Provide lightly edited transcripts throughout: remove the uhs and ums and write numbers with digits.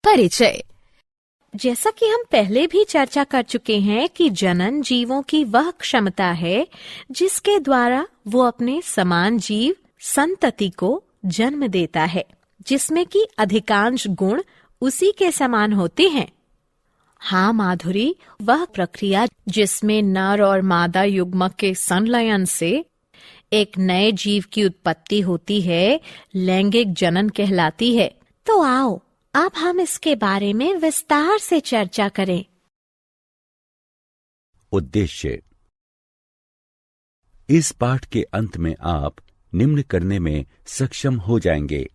परिचय। जैसा कि हम पहले भी चर्चा कर चुके हैं कि जनन जीवों की वह क्षमता है जिसके द्वारा वो अपने समान जीव संतति को जन्म देता है, जिसमें कि अधिकांश गुण उसी के समान होते हैं। हाँ माधुरी, वह प्रक्रिया जिसमें नर और मादा युग्मक के संलयन से एक नए जीव की उत्पत्ति होती है, लैंगिक जनन कहलाती है। तो आओ अब हम इसके बारे में विस्तार से चर्चा करें। उद्देश्य। इस पाठ के अंत में आप निम्न करने में सक्षम हो जाएंगे: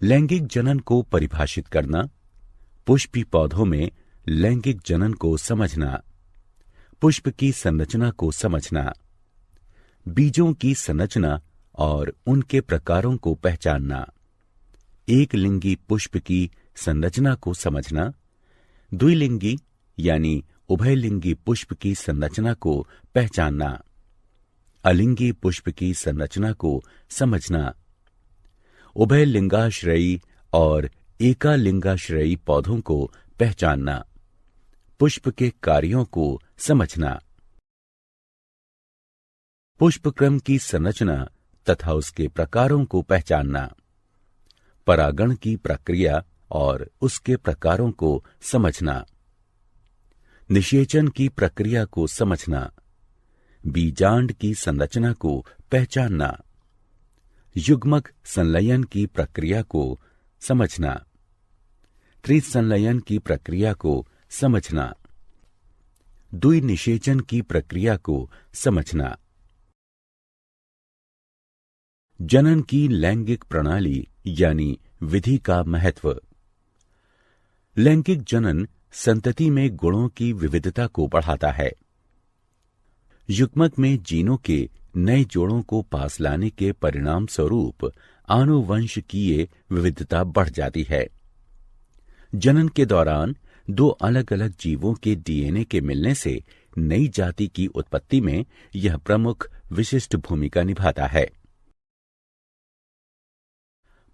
लैंगिक जनन को परिभाषित करना, पुष्पी पौधों में लैंगिक जनन को समझना, पुष्प की संरचना को समझना, बीजों की संरचना और उनके प्रकारों को पहचानना, एक लिंगी पुष्प की संरचना को समझना, द्विलिंगी यानी उभयलिंगी पुष्प की संरचना को पहचानना, अलिंगी पुष्प की संरचना को समझना, उभयलिंगाश्रयी और एकालिंगाश्रयी पौधों को पहचानना, पुष्प के कार्यों को समझना, पुष्पक्रम की संरचना तथा उसके प्रकारों को पहचानना, परागण की प्रक्रिया और उसके प्रकारों को समझना, निषेचन की प्रक्रिया को समझना, बीजांड की संरचना को पहचानना, युग्मक संलयन की प्रक्रिया को समझना, त्रिसंलयन की प्रक्रिया को समझना, द्विनिषेचन की प्रक्रिया को समझना। जनन की लैंगिक प्रणाली यानी विधि का महत्व। लैंगिक जनन संतति में गुणों की विविधता को बढ़ाता है। युग्मक में जीनों के नए जोड़ों को पास लाने के परिणाम स्वरूप आनुवंशिकीय विविधता बढ़ जाती है। जनन के दौरान दो अलग अलग जीवों के डीएनए के मिलने से नई जाति की उत्पत्ति में यह प्रमुख विशिष्ट भूमिका निभाता है।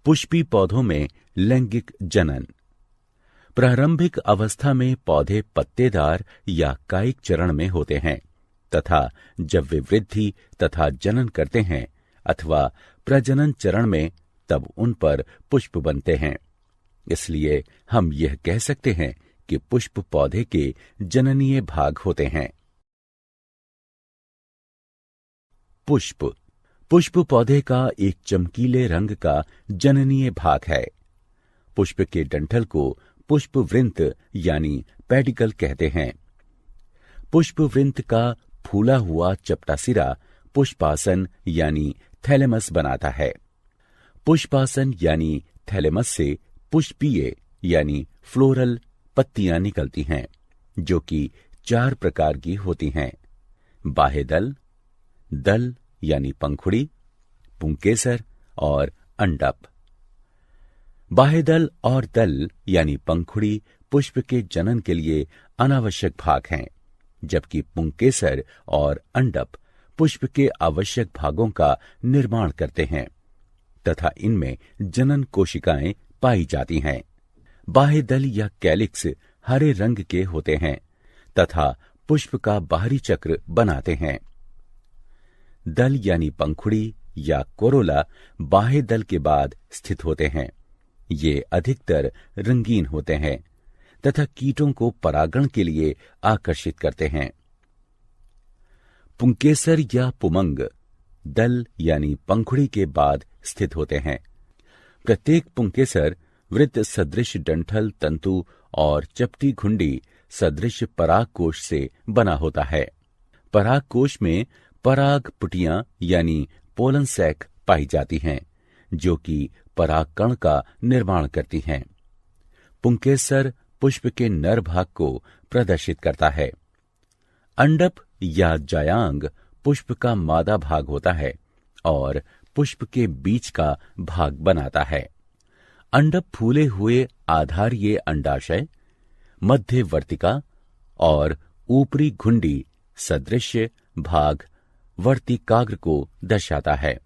पुष्पी पौधों में लैंगिक जनन। प्रारंभिक अवस्था में पौधे पत्तेदार या कायिक चरण में होते हैं तथा जब वे वृद्धि तथा जनन करते हैं अथवा प्रजनन चरण में तब उन पर पुष्प बनते हैं। इसलिए हम यह कह सकते हैं कि पुष्प पौधे के जननीय भाग होते हैं। पुष्प। पुष्प पौधे का एक चमकीले रंग का जननीय भाग है। पुष्प के डंठल को पुष्पवृंत यानी पेडिकल कहते हैं। पुष्पवृंत का फूला हुआ चपटा सिरा पुष्पासन यानी थैलेमस बनाता है। पुष्पासन यानी थैलेमस से पुष्पीय यानी फ्लोरल पत्तियां निकलती हैं, जो कि 4 प्रकार की होती हैं: बाह्यदल, दल यानी पंखुड़ी, पुंकेसर और अंडप। बाह्यदल और दल यानी पंखुड़ी पुष्प के जनन के लिए अनावश्यक भाग हैं, जबकि पुंकेसर और अंडप पुष्प के आवश्यक भागों का निर्माण करते हैं तथा इनमें जनन कोशिकाएं पाई जाती हैं। बाह्यदल या कैलिक्स हरे रंग के होते हैं तथा पुष्प का बाहरी चक्र बनाते हैं। दल यानी पंखुड़ी या कोरोला बाह्य दल के बाद स्थित होते हैं। ये अधिकतर रंगीन होते हैं तथा कीटों को परागण के लिए आकर्षित करते हैं। पुंकेसर या पुमंग दल यानी पंखुड़ी के बाद स्थित होते हैं। प्रत्येक पुंकेसर वृत्त सदृश डंठल तंतु और चपटी घुंडी सदृश परागकोश से बना होता है। परागकोश में पराग पुटियां यानी पोलन सैक पाई जाती हैं, जो कि परागकण का निर्माण करती हैं। पुंकेसर पुष्प के नर भाग को प्रदर्शित करता है। अंडप या जायांग पुष्प का मादा भाग होता है और पुष्प के बीच का भाग बनाता है। अंडप फूले हुए आधारीय अंडाशय, मध्यवर्तिका और ऊपरी घुंडी सदृश भाग वर्तिकाग्र को दर्शाता है।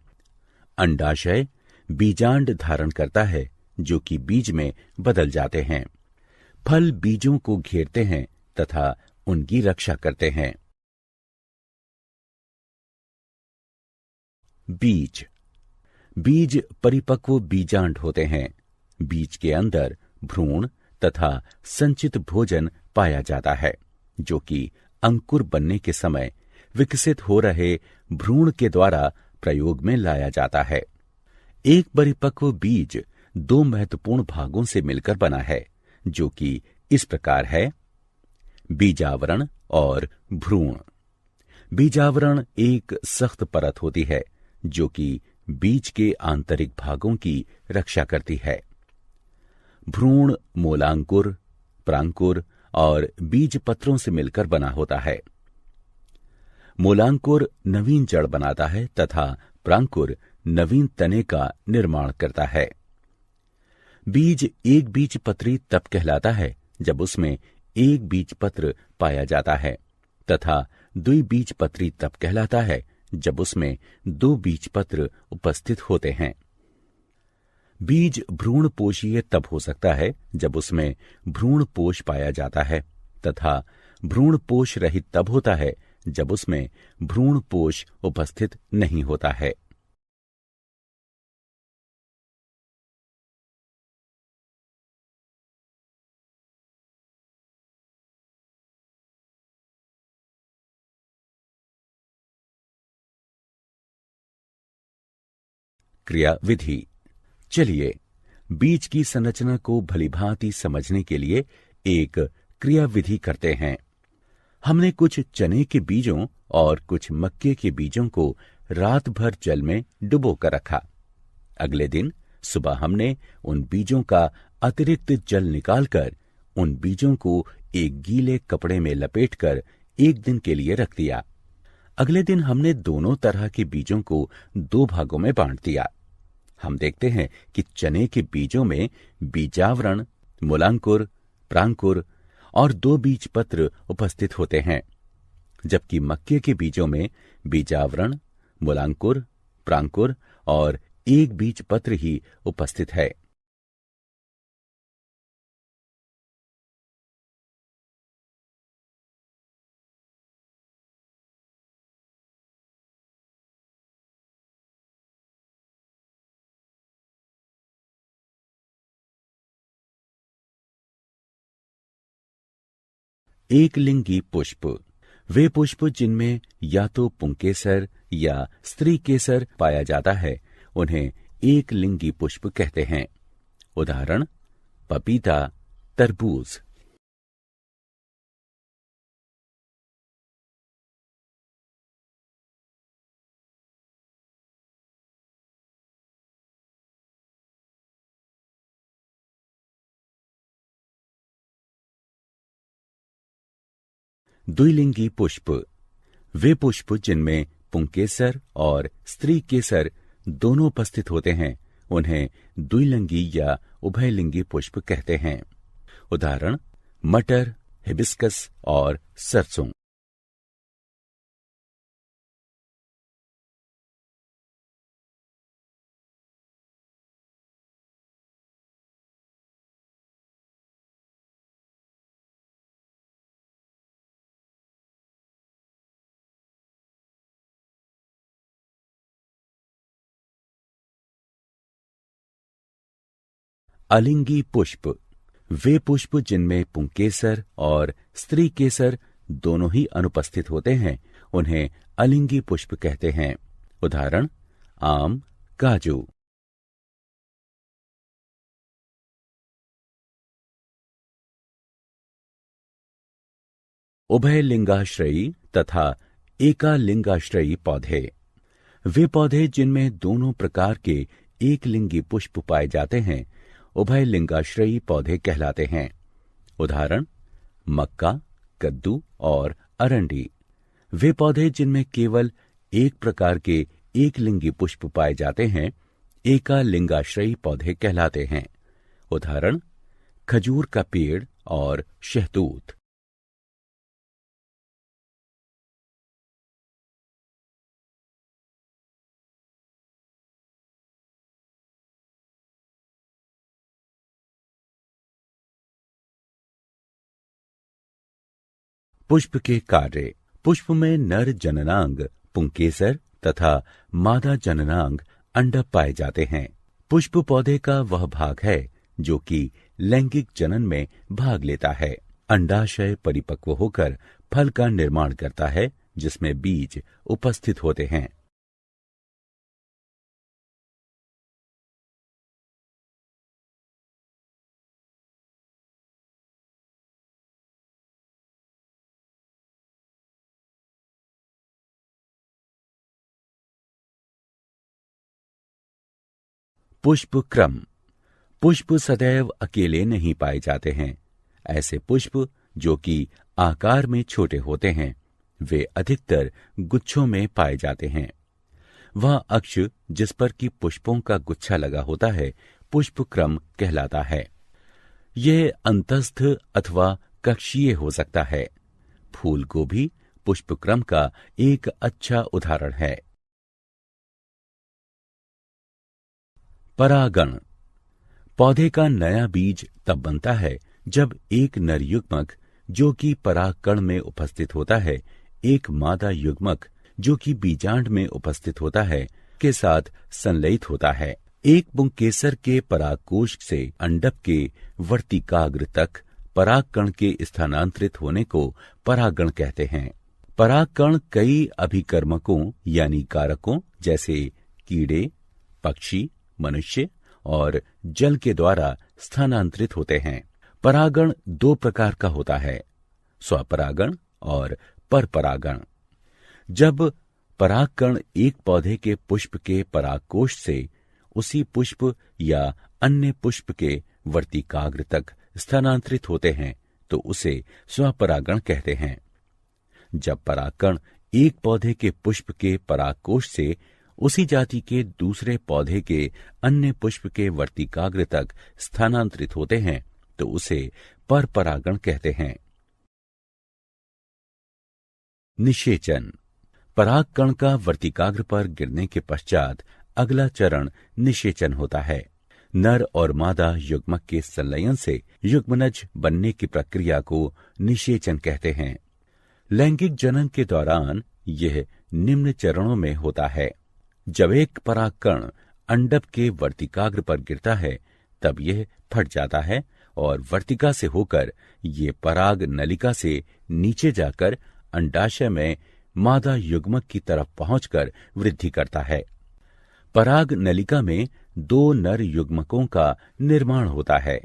अंडाशय बीजांड धारण करता है जो कि बीज में बदल जाते हैं। फल बीजों को घेरते हैं तथा उनकी रक्षा करते हैं। बीज बीज परिपक्व बीजांड होते हैं। बीज के अंदर भ्रूण तथा संचित भोजन पाया जाता है, जो कि अंकुर बनने के समय विकसित हो रहे भ्रूण के द्वारा प्रयोग में लाया जाता है। एक परिपक्व बीज दो महत्वपूर्ण भागों से मिलकर बना है, जो कि इस प्रकार है: बीजावरण और भ्रूण। बीजावरण एक सख्त परत होती है जो कि बीज के आंतरिक भागों की रक्षा करती है। भ्रूण मूलांकुर, प्रांकुर और बीज पत्रों से मिलकर बना होता है। मूलांकुर नवीन जड़ बनाता है तथा प्रांकुर नवीन तने का निर्माण करता है। बीज एक बीज पत्री तब कहलाता है जब उसमें एक बीज पत्र पाया जाता है तथा द्विबीज पत्री तब कहलाता है जब उसमें दो बीज पत्र उपस्थित होते हैं। बीज भ्रूण पोषीय तब हो सकता है जब उसमें भ्रूण पोष पाया जाता है तथा भ्रूण पोष रहित तब होता है जब उसमें भ्रूण पोष उपस्थित नहीं होता है। क्रिया विधि। चलिए बीज की संरचना को भलीभांति समझने के लिए एक क्रिया विधि करते हैं। हमने कुछ चने के बीजों और कुछ मक्के के बीजों को रात भर जल में डुबो कर रखा। अगले दिन सुबह हमने उन बीजों का अतिरिक्त जल निकालकर उन बीजों को एक गीले कपड़े में लपेटकर एक दिन के लिए रख दिया। अगले दिन हमने दोनों तरह के बीजों को दो भागों में बांट दिया। हम देखते हैं कि चने के बीजों में बीजावरण, मूलांकुर, प्रांकुर और दो बीज पत्र उपस्थित होते हैं, जबकि मक्के के बीजों में बीजावरण, मूलांकुर, प्रांकुर और एक बीज पत्र ही उपस्थित है। एक लिंगी पुष्प वे पुष्प जिनमें या तो पुंकेसर या स्त्री केसर पाया जाता है, उन्हें एक लिंगी पुष्प कहते हैं। उदाहरण: पपीता, तरबूज। द्विलिंगी पुष्प वे पुष्प जिनमें पुंकेसर और स्त्री केसर दोनों उपस्थित होते हैं, उन्हें द्विलिंगी या उभयलिंगी पुष्प कहते हैं। उदाहरण: मटर, हिबिस्कस और सरसों। अलिंगी पुष्प वे पुष्प जिनमें पुंकेसर और स्त्री केसर दोनों ही अनुपस्थित होते हैं, उन्हें अलिंगी पुष्प कहते हैं। उदाहरण: आम, काजू। उभयलिंगाश्रयी तथा एकालिंगाश्रयी पौधे वे पौधे जिनमें दोनों प्रकार के एक लिंगी पुष्प पाए जाते हैं, उभयलिंगाश्रयी पौधे कहलाते हैं। उदाहरण: मक्का, कद्दू और अरंडी। वे पौधे जिनमें केवल एक प्रकार के एक लिंगी पुष्प पाए जाते हैं, एकालिंगाश्रयी पौधे कहलाते हैं। उदाहरण: खजूर का पेड़ और शहतूत। पुष्प के कार्य। पुष्प में नर जननांग पुंकेसर तथा मादा जननांग अंडक पाए जाते हैं। पुष्प पौधे का वह भाग है जो कि लैंगिक जनन में भाग लेता है। अंडाशय परिपक्व होकर फल का निर्माण करता है जिसमें बीज उपस्थित होते हैं। पुष्प क्रम। पुष्प सदैव अकेले नहीं पाए जाते हैं। ऐसे पुष्प जो कि आकार में छोटे होते हैं वे अधिकतर गुच्छों में पाए जाते हैं। वह अक्ष जिस पर कि पुष्पों का गुच्छा लगा होता है पुष्प क्रम कहलाता है। यह अंतस्थ अथवा कक्षीय हो सकता है। फूल गोभी पुष्प क्रम का एक अच्छा उदाहरण है। परागण। पौधे का नया बीज तब बनता है जब एक नर युग्मक जो कि परागकण में उपस्थित होता है एक मादा युग्मक जो कि बीजांड में उपस्थित होता है के साथ संलयित होता है। एक पुंकेसर के परागकोश से अंडक के वर्तिकाग्र तक परागकण के स्थानांतरित होने को परागण कहते हैं। परागकण कई अभिकर्मकों यानी कारकों जैसे कीड़े, पक्षी, मनुष्य और जल के द्वारा स्थानांतरित होते हैं। परागण दो प्रकार का होता है, स्वपरागण और परपरागण। जब परागकण एक पौधे के पुष्प के परागकोश से उसी पुष्प या अन्य पुष्प के वर्तिकाग्र तक स्थानांतरित होते हैं तो उसे स्वपरागण कहते हैं। जब परागकण एक पौधे के पुष्प के परागकोश से उसी जाति के दूसरे पौधे के अन्य पुष्प के वर्तिकाग्र तक स्थानांतरित होते हैं तो उसे परपरागण कहते हैं। निषेचन। परागकण का वर्तिकाग्र पर गिरने के पश्चात अगला चरण निषेचन होता है। नर और मादा युग्मक के संलयन से युग्मनज बनने की प्रक्रिया को निषेचन कहते हैं। लैंगिक जनन के दौरान यह निम्न चरणों में होता है। जब एक परागकण अंडक के वर्तिकाग्र पर गिरता है तब यह फट जाता है और वर्तिका से होकर ये पराग नलिका से नीचे जाकर अंडाशय में मादा युग्मक की तरफ पहुंचकर वृद्धि करता है। पराग नलिका में दो नर युग्मकों का निर्माण होता है।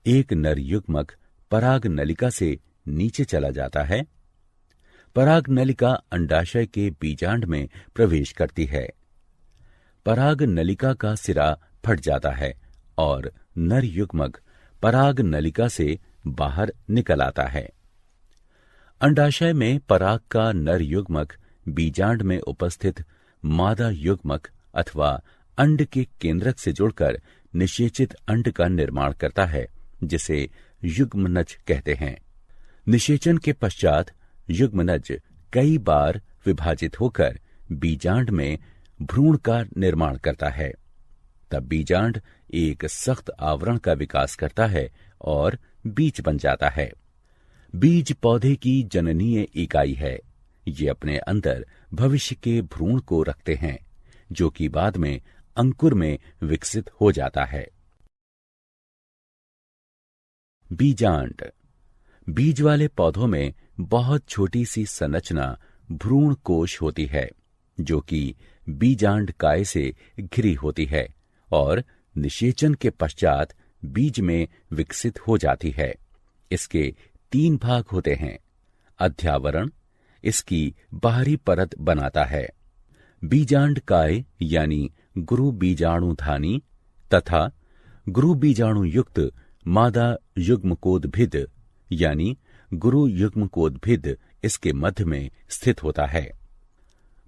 एक नर युग्मक पराग नलिका से नीचे चला जाता है। पराग नलिका अंडाशय के बीजांड में प्रवेश करती है। पराग नलिका का सिरा फट जाता है और नर युग्मक पराग नलिका से बाहर निकल आता है। अंडाशय में पराग का नर युग्मक बीजांड में उपस्थित मादा युग्मक अथवा अंड के केंद्रक से जुड़कर निषेचित अंड का निर्माण करता है जिसे युग्मनज कहते हैं। निषेचन के पश्चात युग्मनज कई बार विभाजित होकर बीजांड में भ्रूण का निर्माण करता है। तब बीजांड एक सख्त आवरण का विकास करता है और बीज बन जाता है। बीज पौधे की जननीय इकाई है। ये अपने अंदर भविष्य के भ्रूण को रखते हैं जो कि बाद में अंकुर में विकसित हो जाता है। बीजांड। बीज वाले पौधों में बहुत छोटी सी संरचना भ्रूण कोश होती है जो कि बीजांड काय से घिरी होती है और निषेचन के पश्चात बीज में विकसित हो जाती है। इसके 3 भाग होते हैं। अध्यावरण इसकी बाहरी परत बनाता है। बीजांड काय यानी गुरु बीजाणुधानी तथा गुरु बीजाणु युक्त मादा युग्मकोद्भिद यानी गुरु युग्मकोद्भिद इसके मध्य में स्थित होता है।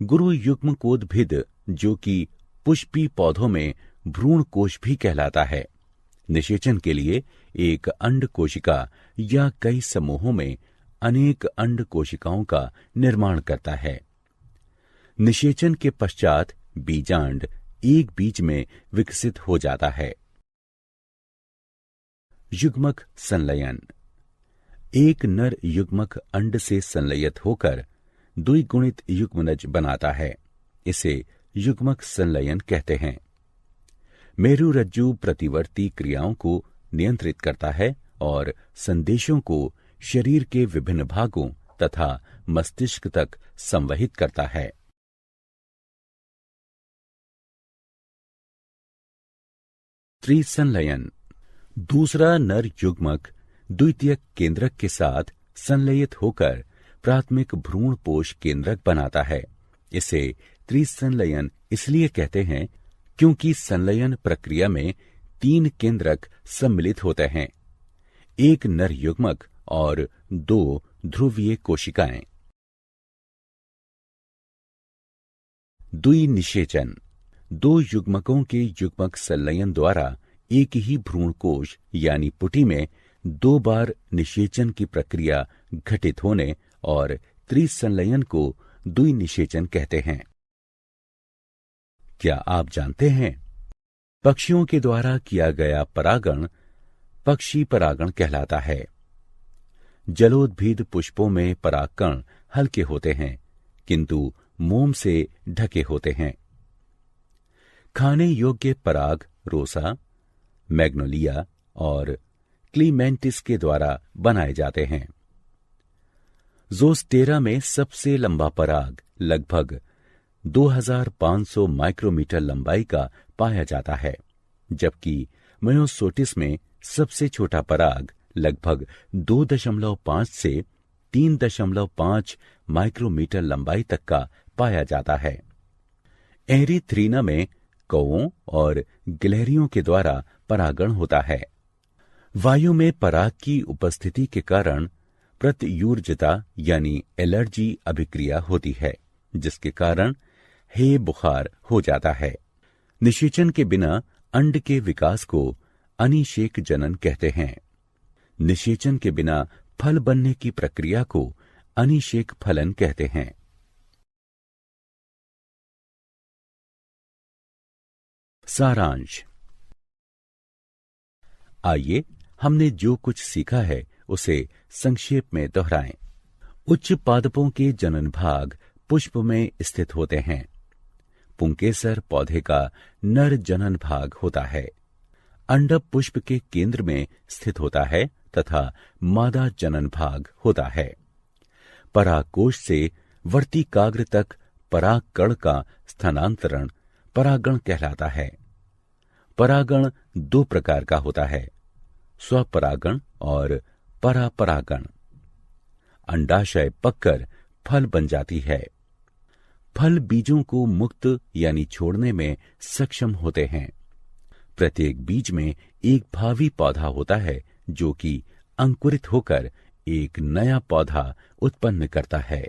गुरु युग्मकोद्भिद जो कि पुष्पी पौधों में भ्रूण कोश भी कहलाता है, निषेचन के लिए एक अंड कोशिका या कई समूहों में अनेक अंड कोशिकाओं का निर्माण करता है। निषेचन के पश्चात बीजांड एक बीज में विकसित हो जाता है। युग्मक संलयन। एक नर युग्मक अंड से संलयित होकर द्विगुणित युग्मनज बनाता है। इसे युग्मक संलयन कहते हैं। मेरुरज्जु प्रतिवर्ती क्रियाओं को नियंत्रित करता है और संदेशों को शरीर के विभिन्न भागों तथा मस्तिष्क तक संवहित करता है। त्रिसंलयन। दूसरा नर युग्मक द्वितीयक केंद्रक के साथ संलयित होकर प्राथमिक भ्रूणपोष केंद्रक बनाता है। इसे त्रिसंलयन इसलिए कहते हैं क्योंकि संलयन प्रक्रिया में 3 केंद्रक सम्मिलित होते हैं, एक नर युग्मक और 2 ध्रुवीय कोशिकाएं। द्विनिषेचन। 2 युग्मकों के युग्मक संलयन द्वारा एक ही भ्रूणकोश यानी पुटी में 2 बार निषेचन की प्रक्रिया घटित होने और त्रिसंलयन को द्विनिषेचन कहते हैं। क्या आप जानते हैं पक्षियों के द्वारा किया गया परागण पक्षी परागण कहलाता है। जलोद्भिद पुष्पों में परागकण हल्के होते हैं किंतु मोम से ढके होते हैं। खाने योग्य पराग रोसा, मैग्नोलिया और क्लीमेंटिस के द्वारा बनाए जाते हैं। ज़ोस्टेरा में सबसे लंबा पराग लगभग 2500 माइक्रोमीटर लंबाई का पाया जाता है, जबकि मयोसोटिस में सबसे छोटा पराग लगभग 2.5 से 3.5 माइक्रोमीटर लंबाई तक का पाया जाता है। एरीथ्रीना में कौओं और गिलहरियों के द्वारा परागण होता है। वायु में पराग की उपस्थिति के कारण प्रत्यूर्जिता यानी एलर्जी अभिक्रिया होती है, जिसके कारण हे बुखार हो जाता है। निषेचन के बिना अंड के विकास को अनिषेक जनन कहते हैं। निषेचन के बिना फल बनने की प्रक्रिया को अनिषेक फलन कहते हैं। सारांश। आइए हमने जो कुछ सीखा है उसे संक्षेप में दोहराएं। उच्च पादपों के जनन भाग पुष्प में स्थित होते हैं। पुंकेसर पौधे का नर जनन भाग होता है। अंडक पुष्प के केंद्र में स्थित होता है तथा मादा जनन भाग होता है। परागकोश से वर्तिकाग्र तक परागकण का स्थानांतरण परागण कहलाता है। परागण 2 प्रकार का होता है, स्वपरागण और परापरागण। अंडाशय पककर फल बन जाती है। फल बीजों को मुक्त यानी छोड़ने में सक्षम होते हैं। प्रत्येक बीज में एक भावी पौधा होता है जो कि अंकुरित होकर एक नया पौधा उत्पन्न करता है।